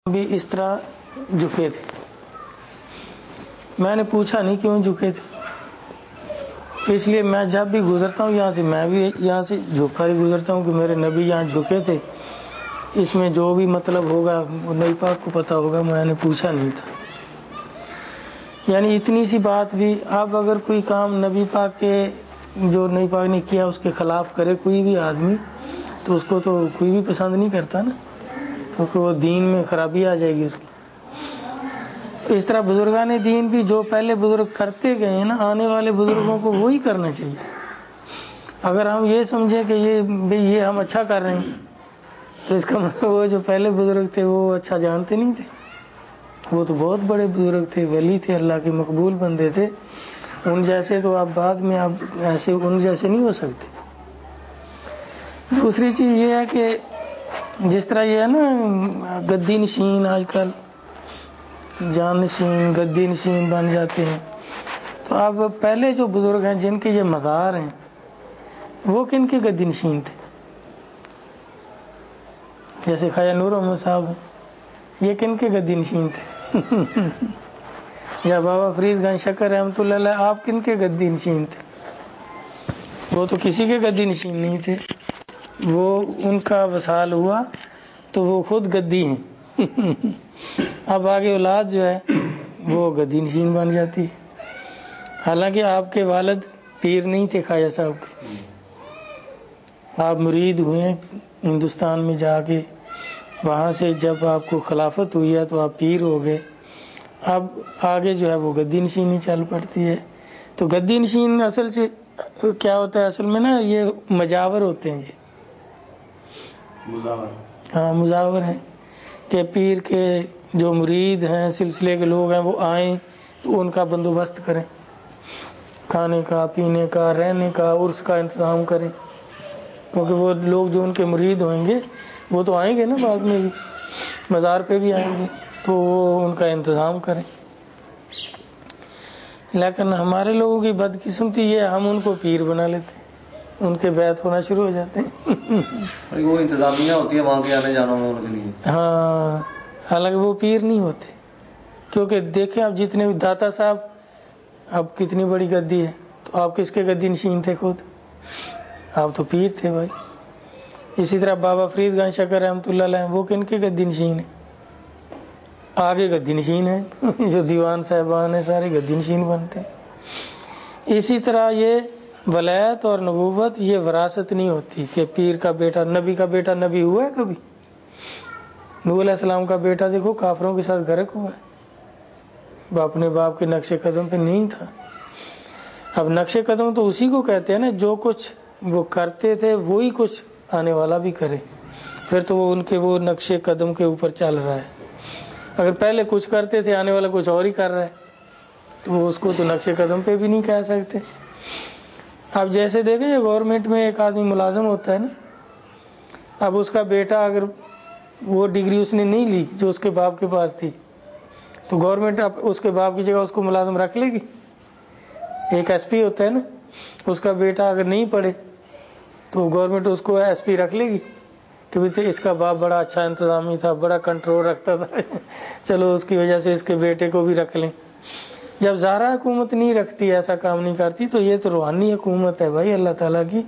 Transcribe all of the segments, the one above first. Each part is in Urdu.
بھی اس طرح جھکے تھے. میں نے پوچھا نہیں کیوں جھکے تھے، اس لیے میں جب بھی گزرتا ہوں یہاں سے، میں بھی یہاں سے جھک کر ہی گزرتا ہوں کہ میرے نبی یہاں جھکے تھے. اس میں جو بھی مطلب ہوگا وہ نبی پاک کو پتہ ہوگا، میں نے پوچھا نہیں تھا. یعنی اتنی سی بات بھی، اب اگر کوئی کام نبی پاک کے جو نبی پاک نے کیا اس کے خلاف کرے کوئی بھی آدمی، تو اس کو تو کوئی بھی پسند نہیں کرتا نا، کیونکہ وہ دین میں خرابی آ جائے گی اس کی. اس طرح بزرگان دین بھی جو پہلے بزرگ کرتے گئے ہیں نا، آنے والے بزرگوں کو وہی کرنا چاہیے. اگر ہم یہ سمجھیں کہ یہ ہم اچھا کر رہے ہیں، تو اس کا مطلب وہ جو پہلے بزرگ تھے وہ اچھا جانتے نہیں تھے. وہ تو بہت بڑے بزرگ تھے، ولی تھے، اللہ کے مقبول بندے تھے. ان جیسے تو آپ بعد میں آپ ایسے ان جیسے نہیں ہو سکتے. دوسری چیز یہ ہے کہ جس طرح یہ ہے نا گدی نشین، آج کل جان نشین گدی نشین بن جاتے ہیں. تو اب پہلے جو بزرگ ہیں جن کے یہ مزار ہیں، وہ کن کے گدی نشین تھے؟ جیسے خواجہ نور محمد صاحب ہیں، یہ کن کے گدی نشین تھے؟ یا بابا فرید گنج شکر رحمۃ اللہ علیہ، آپ کن کے گدی نشین تھے؟ وہ تو کسی کے گدی نشین نہیں تھے. وہ ان کا وصال ہوا تو وہ خود گدی ہیں. اب آگے اولاد جو ہے وہ گدی نشین بن جاتی ہے. حالانکہ آپ کے والد پیر نہیں تھے خواجہ صاحب کے، آپ مرید ہوئے ہندوستان میں جا کے، وہاں سے جب آپ کو خلافت ہوئی ہے تو آپ پیر ہو گئے. اب آگے جو ہے وہ گدی نشینی چل پڑتی ہے. تو گدی نشین اصل سے کیا ہوتا ہے؟ اصل میں نا یہ مجاور ہوتے ہیں. ہاں مجاور ہیں کہ پیر کے جو مرید ہیں، سلسلے کے لوگ ہیں، وہ آئیں تو ان کا بندوبست کریں، کھانے کا، پینے کا، رہنے کا، عرس کا انتظام کریں. کیونکہ وہ لوگ جو ان کے مرید ہوئیں گے وہ تو آئیں گے نا بعد میں بھی، مزار پہ بھی آئیں گے، تو وہ ان کا انتظام کریں. لیکن ہمارے لوگوں کی بدقسمتی یہ، ہم ان کو پیر بنا لیتے ہیں، ان کے بیعت ہونا شروع ہو جاتے ہیں. وہ انتظامیہ ہوتی ہے وہاں کے آنے جانا میں ان کے لیے. ہاں، حالانکہ وہ پیر نہیں ہوتے. کیونکہ دیکھیں آپ جتنے بھی داتا صاحب، اب کتنی بڑی گدی ہے، تو آپ کس کے گدی نشین تھے؟ خود آپ تو پیر تھے بھائی. اسی طرح بابا فرید گنج شکر رحمۃ اللہ علیہ، وہ کن کے گدی نشین ہیں؟ آگے گدی نشین ہیں جو دیوان صاحبان ہیں، سارے گدی نشین بنتے ہیں. اسی طرح یہ ولایت اور نبوت یہ وراثت نہیں ہوتی کہ پیر کا بیٹا، نبی کا بیٹا نبی ہوا ہے کبھی؟ نوح علیہ السلام کا بیٹا دیکھو کافروں کے ساتھ غرق ہوا ہے، اپنے باپ کے نقش قدم پہ نہیں تھا. اب نقش قدم تو اسی کو کہتے ہیں نا، جو کچھ وہ کرتے تھے وہی کچھ آنے والا بھی کرے. پھر تو وہ ان کے وہ نقش قدم کے اوپر چل رہا ہے. اگر پہلے کچھ کرتے تھے آنے والا کچھ اور ہی کر رہا ہے، تو وہ اس کو تو نقش قدم پہ بھی نہیں کہہ سکتے. اب جیسے دیکھیں یہ گورنمنٹ میں ایک آدمی ملازم ہوتا ہے نا، اب اس کا بیٹا اگر وہ ڈگری اس نے نہیں لی جو اس کے باپ کے پاس تھی، تو گورنمنٹ اب اس کے باپ کی جگہ اس کو ملازم رکھ لے گی. ایک ایس پی ہوتا ہے نا، اس کا بیٹا اگر نہیں پڑھے تو گورنمنٹ اس کو ایس پی رکھ لے گی کہ بھی اس کا باپ بڑا اچھا انتظامی تھا، بڑا کنٹرول رکھتا تھا، چلو اس کی وجہ سے اس کے بیٹے کو بھی رکھ لیں. جب ظاہرہ حکومت نہیں رکھتی، ایسا کام نہیں کرتی، تو یہ تو روحانی حکومت ہے بھائی اللہ تعالیٰ کی.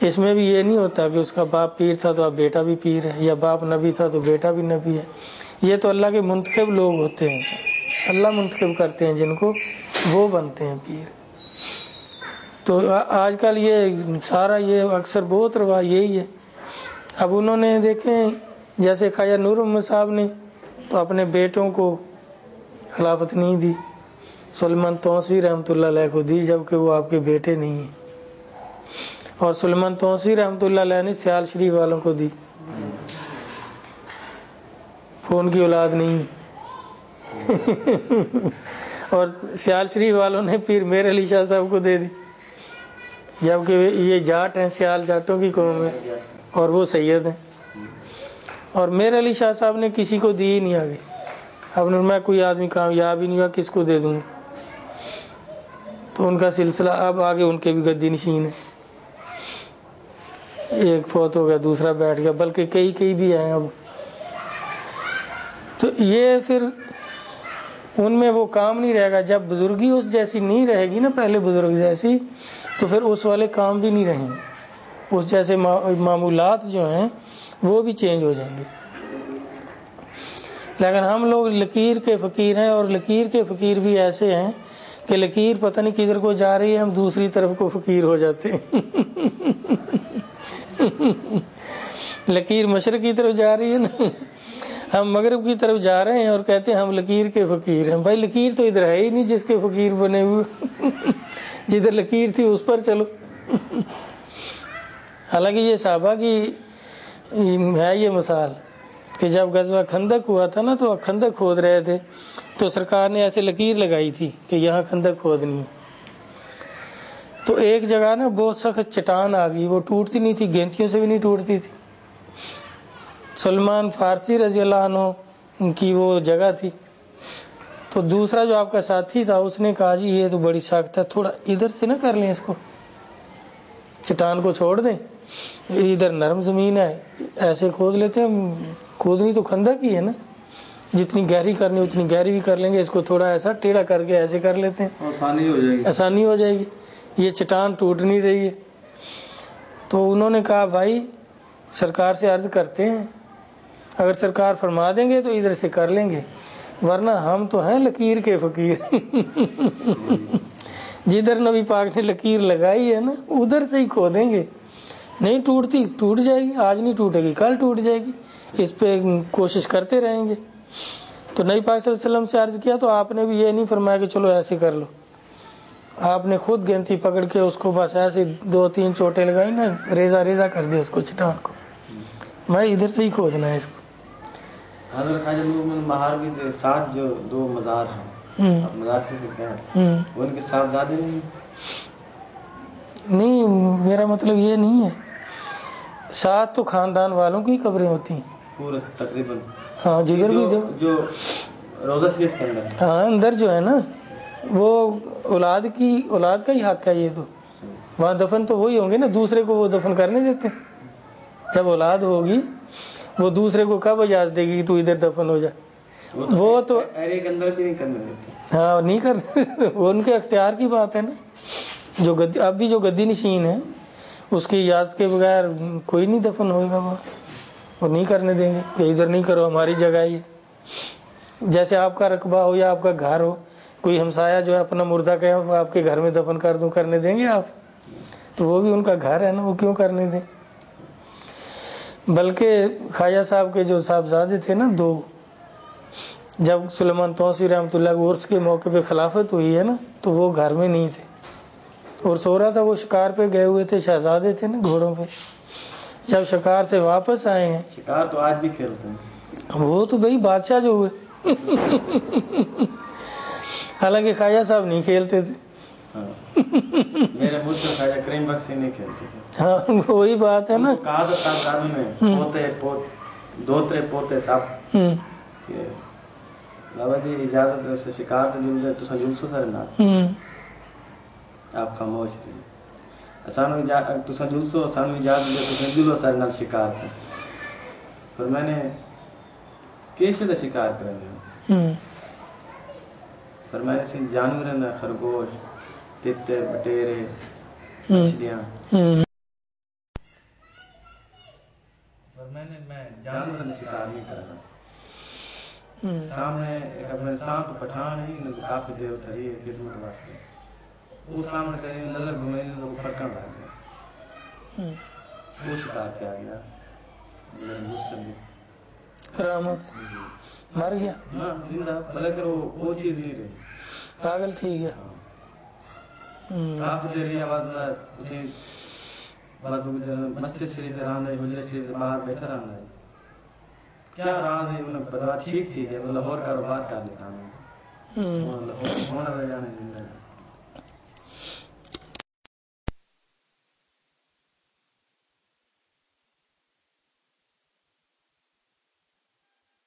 اس میں بھی یہ نہیں ہوتا کہ اس کا باپ پیر تھا تو اب بیٹا بھی پیر ہے، یا باپ نبی تھا تو بیٹا بھی نبی ہے. یہ تو اللہ کے منتخب لوگ ہوتے ہیں، اللہ منتخب کرتے ہیں جن کو، وہ بنتے ہیں پیر. تو آج کل یہ سارا یہ اکثر بہت روا یہی ہے. اب انہوں نے دیکھیں جیسے خواجہ نور محمد صاحب نے تو اپنے بیٹوں کو خلافت نہیں دی، سلیمان توسیع رحمۃ اللہ علیہ کو دی، جبکہ وہ آپ کے بیٹے نہیں ہیں. اور سلیمان توسیع رحمۃ اللہ علیہ نے سیال شریف والوں کو دی، فون کی اولاد نہیں. اور سیال شریف والوں نے پیر میر علی شاہ صاحب کو دے دی، جبکہ یہ جاٹ ہیں، سیال جاٹوں کی قوم ہے اور وہ سید ہیں. اور میر علی شاہ صاحب نے کسی کو دی ہی نہیں آگے. اب میں کوئی آدمی کامیاب ہی نہیں ہوا، کس کو دے دوں؟ تو ان کا سلسلہ اب آگے ان کے بھی گدی نشین ہے. ایک فوت ہو گیا، دوسرا بیٹھ گیا، بلکہ کئی بھی ہیں. اب تو یہ پھر ان میں وہ کام نہیں رہے گا. جب بزرگی اس جیسی نہیں رہے گی نا پہلے بزرگ جیسی, تو پھر اس والے کام بھی نہیں رہیں گے. اس جیسے معمولات جو ہیں وہ بھی چینج ہو جائیں گے. لیکن ہم لوگ لکیر کے فقیر ہیں, اور لکیر کے فقیر بھی ایسے ہیں کہ لکیر پتہ نہیں کدھر کو جا رہی ہے, ہم دوسری طرف کو فقیر ہو جاتے ہیں. لکیر مشرق کی طرف جا رہی ہے نا, ہم مغرب کی طرف جا رہے ہیں اور کہتے ہیں ہم لکیر کے فقیر ہیں. بھائی لکیر تو ادھر ہے ہی نہیں جس کے فقیر بنے ہوئے, جدھر لکیر تھی اس پر چلو. حالانکہ یہ صحابہ کی ہے یہ مثال کہ جب غزوہ خندق ہوا تھا نا, تو خندق کھود رہے تھے, تو سرکار نے ایسے لکیر لگائی تھی کہ یہاں خندق کھودنی ہے. تو ایک جگہ نا بہت سخت چٹان آ گئی, وہ ٹوٹتی نہیں تھی, گینتیوں سے بھی نہیں ٹوٹتی تھی. سلمان فارسی رضی اللہ عنہ کی وہ جگہ تھی. تو دوسرا جو آپ کا ساتھی تھا اس نے کہا جی یہ تو بڑی سخت ہے, تھوڑا ادھر سے نہ کر لیں اس کو, چٹان کو چھوڑ دیں, ادھر نرم زمین ہے, ایسے کھود لیتے ہیں. کھودنی تو خندق ہی ہے نا, جتنی گہری کرنی اتنی گہری بھی کر لیں گے, اس کو تھوڑا ایسا ٹیڑھا کر کے ایسے کر لیتے ہیں, آسانی ہو جائے گی. یہ چٹان ٹوٹ نہیں رہی ہے. تو انہوں نے کہا بھائی سرکار سے عرض کرتے ہیں, اگر سرکار فرما دیں گے تو ادھر سے کر لیں گے, ورنہ ہم تو ہیں لکیر کے فقیر. جدھر نبی پاک نے لکیر لگائی ہے نا ادھر سے ہی کھودیں گے. نہیں ٹوٹتی ٹوٹ جائے گی, آج نہیں ٹوٹے گی کل ٹوٹ جائے گی, اس پہ کوشش کرتے رہیں گے. تو نبی پاک صلی اللہ علیہ وسلم سے عرض کیا تو آپ نے بھی یہ نہیں فرمایا کہ چلو ایسے کر لو, آپ نے خود گینتی پکڑ کے اس کو بس ایسے 2-3 چوٹیں لگائی نا, ریزہ ریزہ کر دیا اس کو چٹان کو, میں ادھر سے ہی کھودنا ہے اس کو. حضرت خواجہ نور محمد مہار کے ساتھ جو 2 مزار ہیں, اب مزار سے کہتے ہیں وہ ان کے ساتھ زیادہ نہیں, میرا مطلب یہ نہیں ہے. ساتھ تو خاندان والوں کی قبریں ہوتی ہیں پورے تقریباً. ہاں جدھر بھی جو روزہ شریف کے اندر, ہاں اندر جو ہے نا وہ اولاد کا ہی حق ہے. یہ تو وہاں دفن تو وہی ہوں گے نا, دوسرے کو وہ دفن کرنے دیتے. جب اولاد ہوگی وہ دوسرے کو کب اجازت دے گی کہ تو ادھر دفن ہو جا, وہ تو ایرے کے اندر بھی نہیں کرنے دیتے. ہاں نہیں کرنے, وہ ان کے اختیار کی بات ہے نا. جو گدی اب بھی جو گدی نشین ہے اس کی اجازت کے بغیر کوئی نہیں دفن ہوئے گا, وہ نہیں کرنے دیں گے کہ ادھر نہیں کرو, ہماری جگہ ہی ہے. جیسے آپ کا رقبہ ہو یا آپ کا گھر ہو, کوئی ہمسایہ جو ہے اپنا مردہ کہ آپ کے گھر میں دفن کر دوں, کرنے دیں گے آپ؟ تو وہ بھی ان کا گھر ہے نا, وہ کیوں کرنے دیں. بلکہ خواجہ صاحب کے جو صاحبزادے تھے نا 2, جب سلیمان توسی رحمۃ اللہ کے عرس کے موقع پہ خلافت ہوئی ہے نا, تو وہ گھر میں نہیں تھے. عرس ہو رہا تھا, وہ شکار پہ گئے ہوئے تھے, شہزادے تھے نا گھوڑوں پہ. جب شکار سے واپس آئے ہیں, شکار تو آج بھی کھیلتے ہیں, وہ تو بھائی بادشاہ جو ہوئے. حالانکہ خواجہ صاحب نہیں کھیلتے تھے. میرے مجھ سے خواجہ کریم بخش نہیں کھیلتے تھے. ہاں وہی بات ہے نا, کہا تو تھا میں دوترے پوتے سب بابا جی اجازت سے شکار تو جل جائے تو جلسو سر نا, آپ خاموش رہے. سانو جلسو سانو اجازت دے تو جلو سر نال شکار تھا. پھر میں نے کیسے دا شکار کرنا, پھر میں نے جانور نا خرگوش, تتر, بٹیرے, مچھلیاں, میں جانور کا شکار نہیں کرنا. سامنے ایک افغانستان تو پٹھان ہی کافی دیر اتری ہے خدمت واسطے, وہ سامنے کریں نظر گھمائیں تو پھڑکاں بھاگ گیا, وہ شکار کیا گیا. رحمت مر گیا نا زندہ, بلکہ وہ چیز نہیں رہی, پاگل تھی گیا. کافی دیر بعد میں اٹھی, مسجد شریف رہنا ہے, حجرت شریف سے باہر بیٹھا رہنا ہے. کیا راز ہے انہیں پتا, ٹھیک تھی کہ لاہور کاروبار کر لیتا ہوں, ہونا رہ جانا زندہ.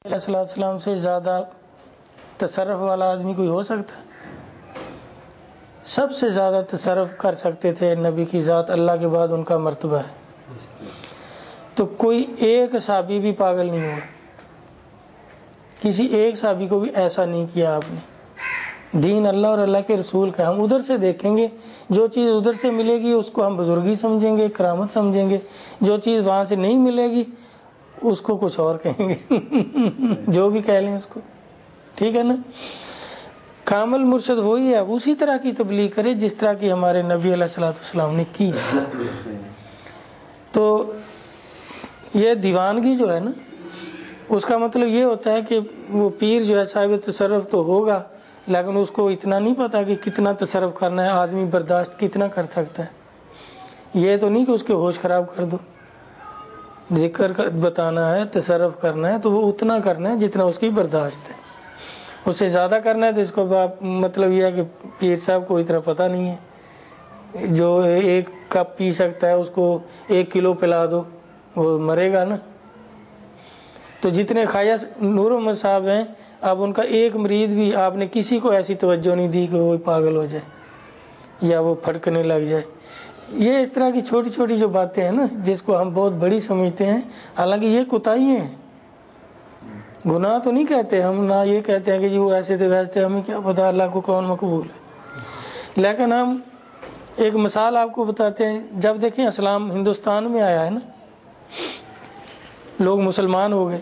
علیہ السلام سے زیادہ تصرف والا آدمی کوئی ہو سکتا ہے؟ سب سے زیادہ تصرف کر سکتے تھے نبی کی ذات, اللہ کے بعد ان کا مرتبہ ہے. تو کوئی ایک صحابی بھی پاگل نہیں ہوا, کسی ایک صحابی کو بھی ایسا نہیں کیا آپ نے۔ دین اللہ اور اللہ کے رسول کا، ہم ادھر سے دیکھیں گے، جو چیز ادھر سے ملے گی اس کو ہم بزرگی سمجھیں گے، کرامت سمجھیں گے، جو چیز وہاں سے نہیں ملے گی اس کو کچھ اور کہیں گے جو بھی کہہ لیں اس کو، ٹھیک ہے نا۔ کامل مرشد وہی ہے، اسی طرح کی تبلیغ کرے جس طرح کی ہمارے نبی علیہ الصلوۃ والسلام نے کی۔ تو یہ دیوانگی جو ہے نا، اس کا مطلب یہ ہوتا ہے کہ وہ پیر جو ہے صاحب تصرف تو ہوگا، لیکن اس کو اتنا نہیں پتا کہ کتنا تصرف کرنا ہے، آدمی برداشت کتنا کر سکتا ہے۔ یہ تو نہیں کہ اس کے ہوش خراب کر دو، ذکر بتانا ہے، تصرف کرنا ہے تو وہ اتنا کرنا ہے جتنا اس کی برداشت ہے، اس سے زیادہ کرنا ہے تو اس کو مطلب یہ ہے کہ پیر صاحب کو اتنا پتہ نہیں ہے، جو 1 کپ پی سکتا ہے اس کو 1 کلو پلا دو، وہ مرے گا نا۔ تو جتنے خواجہ نور محمد صاحب ہیں، اب ان کا ایک مرید بھی آپ نے کسی کو ایسی توجہ نہیں دی کہ وہ پاگل ہو جائے یا وہ پھٹکنے لگ جائے۔ یہ اس طرح کی چھوٹی چھوٹی جو باتیں ہیں نا، جس کو ہم بہت بڑی سمجھتے ہیں، حالانکہ یہ کوتاہیاں ہیں، گناہ تو نہیں کہتے ہم، نہ یہ کہتے ہیں کہ جی وہ ایسے تھے ویسے تھے، ہمیں کیا پتا اللہ کو کون مقبول ہے۔ لیکن ہم ایک مثال آپ کو بتاتے ہیں، جب دیکھیں اسلام ہندوستان میں آیا ہے نا، لوگ مسلمان ہو گئے،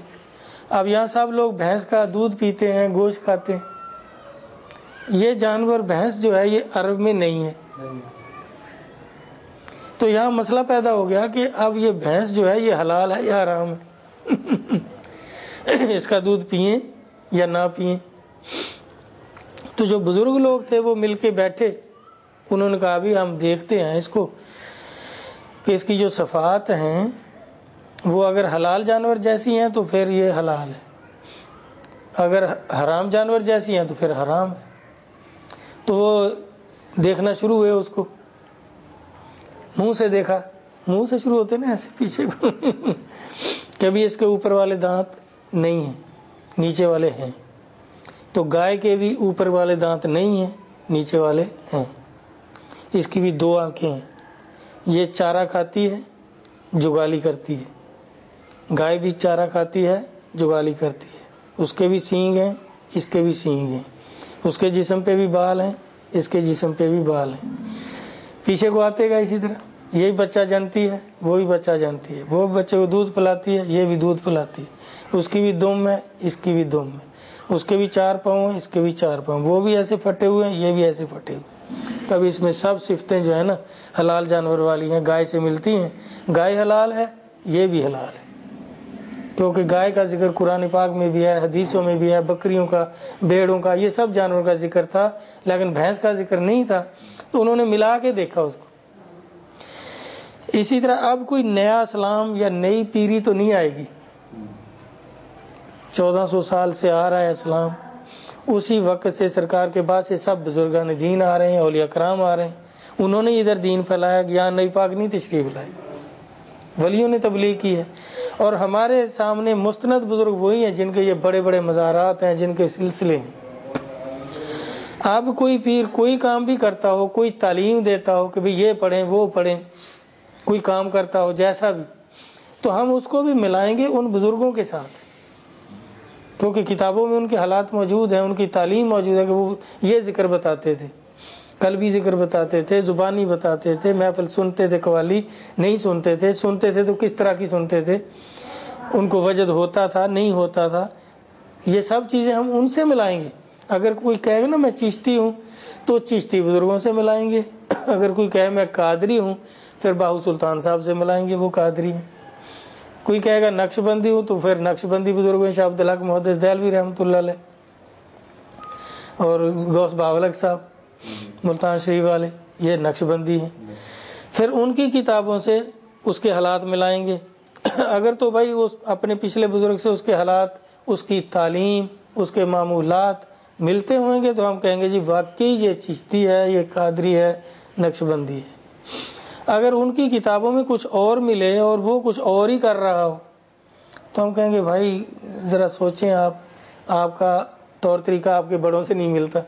اب یہاں سب لوگ بھینس کا دودھ پیتے ہیں، گوشت کھاتے ہیں۔ یہ جانور بھینس جو ہے یہ عرب میں نہیں ہے، تو یہاں مسئلہ پیدا ہو گیا کہ اب یہ بھینس جو ہے یہ حلال ہے یا حرام ہے، اس کا دودھ پئیں یا نہ پئیں۔ تو جو بزرگ لوگ تھے وہ مل کے بیٹھے، انہوں نے کہا بھی ہم دیکھتے ہیں اس کو کہ اس کی جو صفات ہیں وہ اگر حلال جانور جیسی ہیں تو پھر یہ حلال ہے، اگر حرام جانور جیسی ہیں تو پھر حرام ہے۔ تو وہ دیکھنا شروع ہوئے، اس کو منہ سے دیکھا، منہ سے شروع ہوتے نا ایسے پیچھے کو کبھی اس کے اوپر والے دانت نہیں ہیں، نیچے والے ہیں، تو گائے کے بھی اوپر والے دانت نہیں ہیں، نیچے والے ہیں، اس کی بھی 2 آنکھیں ہیں، یہ چارہ کھاتی ہے، جگالی کرتی ہے، گائے بھی چارہ کھاتی ہے، جگالی کرتی ہے، اس کے بھی سینگ ہیں، اس کے بھی سینگ ہیں، اس کے جسم پہ بھی بال ہیں، اس کے جسم پہ بھی بال ہیں، پیچھے کو آتے گا اسی طرح، یہی بچہ جانتی ہے، وہی بچہ جانتی ہے، وہ بچے کو دودھ پلاتی ہے، یہ بھی دودھ پلاتی ہے، اس کی بھی دم ہے، اس کی بھی دم ہے، اس کے بھی 4 پاؤں ہیں، اس کے بھی 4 پاؤں، وہ بھی ایسے پھٹے ہوئے ہیں، یہ بھی ایسے پھٹے ہوئے۔ کبھی اس میں سب صفتیں جو ہے نا حلال جانور والی ہیں، گائے سے ملتی ہیں، گائے حلال ہے، یہ بھی حلال ہے، کیونکہ گائے کا ذکر قرآن پاک میں بھی ہے، حدیثوں میں بھی ہے، بکریوں کا، بھیڑوں کا، یہ سب جانوروں کا ذکر تھا، لیکن بھینس کا ذکر نہیں تھا، تو انہوں نے ملا کے دیکھا اس کو۔ اسی طرح اب کوئی نیا اسلام یا نئی پیری تو نہیں آئے گی، 1400 سال سے آ رہا ہے اسلام، اسی وقت سے سرکار کے بعد سے سب بزرگان دین آ رہے ہیں، اولیاء کرام آ رہے ہیں، انہوں نے ادھر دین پھیلایا، یہاں نئی پاک نہیں تشریف لائے، ولیوں نے تبلیغ کی ہے، اور ہمارے سامنے مستند بزرگ وہی ہیں جن کے یہ بڑے بڑے مزارات ہیں، جن کے سلسلے ہیں۔ اب کوئی پیر کوئی کام بھی کرتا ہو، کوئی تعلیم دیتا ہو کہ بھئی یہ پڑھیں وہ پڑھیں، کوئی کام کرتا ہو جیسا بھی، تو ہم اس کو بھی ملائیں گے ان بزرگوں کے ساتھ، کیونکہ کتابوں میں ان کے حالات موجود ہیں، ان کی تعلیم موجود ہے کہ وہ یہ ذکر بتاتے تھے، قلبی ذکر بتاتے تھے، زبانی بتاتے تھے، محفل سنتے تھے، قوالی نہیں سنتے تھے، سنتے تھے تو کس طرح کی سنتے تھے، ان کو وجد ہوتا تھا نہیں ہوتا تھا، یہ سب چیزیں ہم ان سے ملائیں گے۔ اگر کوئی کہے گا نا میں چشتی ہوں تو چشتی بزرگوں سے ملائیں گے، اگر کوئی کہے میں قادری ہوں پھر باہو سلطان صاحب سے ملائیں گے، وہ قادری ہیں، کوئی کہے گا نقش بندی ہوں تو پھر نقش بندی بزرگوں ہیں، شاہ عبدالحق محدث دہلوی رحمۃ اللہ علیہ اور غوث باولک صاحب ملتان شریف والے، یہ نقش بندی ہیں، پھر ان کی کتابوں سے اس کے حالات ملائیں گے۔ اگر تو بھائی اس اپنے پچھلے بزرگ سے اس کے حالات، اس کی تعلیم، اس کے معمولات ملتے ہوئیں گے تو ہم کہیں گے جی واقعی یہ چشتی ہے، یہ قادری ہے، نقش بندی ہے۔ اگر ان کی کتابوں میں کچھ اور ملے اور وہ کچھ اور ہی کر رہا ہو تو ہم کہیں گے بھائی ذرا سوچیں، آپ کا طور طریقہ آپ کے بڑوں سے نہیں ملتا۔